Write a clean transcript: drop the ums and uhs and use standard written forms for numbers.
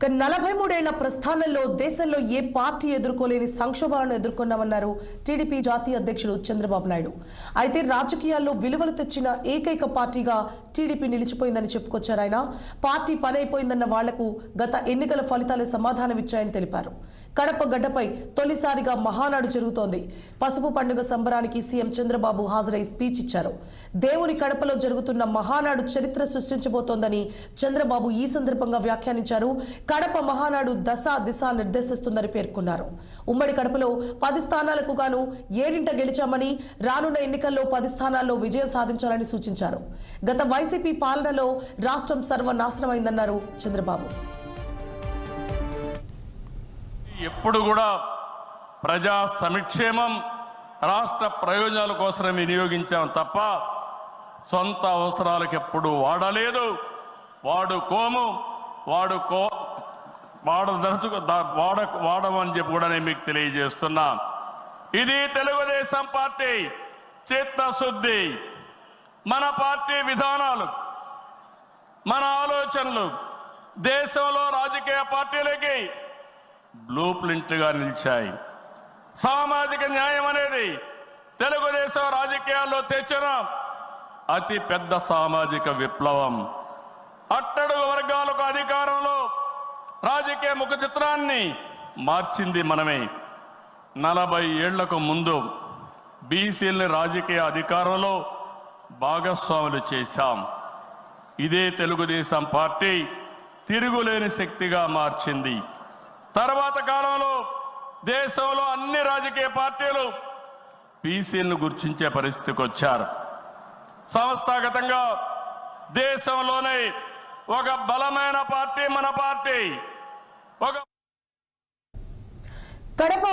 43 ఏళ్ల ప్రస్థానంలో దేశంలో ఏ పార్టీ ఎదుర్కోలేని సంక్షోభాలను ఎదుర్కొన్నామన్నారు టీడీపీ జాతీయ అధ్యక్షుడు చంద్రబాబు నాయుడు. అయితే రాజకీయాల్లో విలువలు తెచ్చిన ఏకైక పార్టీగా టీడీపీ నిలిచిపోయిందని చెప్పుకొచ్చారు ఆయన. పార్టీ పనైపోయిందన్న వాళ్లకు గత ఎన్నికల ఫలితాలే సమాధానమిచ్చాయని తెలిపారు. కడప గడ్డపై తొలిసారిగా మహానాడు జరుగుతోంది. పసుపు పండుగ సంబరానికి సీఎం చంద్రబాబు హాజరై స్పీచ్ ఇచ్చారు. దేవుని కడపలో జరుగుతున్న మహానాడు చరిత్ర సృష్టించబోతోందని చంద్రబాబు ఈ సందర్భంగా వ్యాఖ్యానించారు. కడప మహానాడు దశ దిశ నిర్దేశిస్తుందని పేర్కొన్నారు. ఉమ్మడి కడపలో 10 స్థానాలకు గాను 7 గెలిచామని, రానున్న ఎన్నికల్లో 10 స్థానాల్లో విజయం సాధించాలని సూచించారు. గత వైసీపీ పాలనలో రాష్ట్రం సర్వనాశనమైందన్నారు చంద్రబాబు. ఎప్పుడు కూడా ప్రజా సంక్షేమం, రాష్ట్ర ప్రయోజనాల కోసం వినియోగించాం తప్ప సొంత అవసరాలకు ఎప్పుడు వాడలేదు, వాడుకోము, వాడమని చెప్పి కూడా నేను మీకు తెలియజేస్తున్నా. ఇది తెలుగుదేశం పార్టీ చిత్తశుద్ధి. మన పార్టీ విధానాలు, మన ఆలోచనలు దేశంలో రాజకీయ పార్టీలకి బ్లూ ప్రింట్గా నిలిచాయి. సామాజిక న్యాయం అనేది తెలుగుదేశం రాజకీయాల్లో తెచ్చిన అతి పెద్ద సామాజిక విప్లవం. అట్టడుగు వర్గాలకు అధికారంలో రాజకీయ ముఖ చిత్రాన్ని మార్చింది మనమే. 40 ఏళ్లకు ముందు బీసీలని రాజకీయ అధికారంలో భాగస్వాములు చేశాం. ఇదే తెలుగుదేశం పార్టీ తిరుగులేని శక్తిగా మార్చింది. తర్వాత కాలంలో దేశంలో అన్ని రాజకీయ పార్టీలు బీసీలను గుర్తించే పరిస్థితికి వచ్చారు. సంస్థాగతంగా దేశంలోనే ఒక బలమైన పార్టీ మన పార్టీ. కడప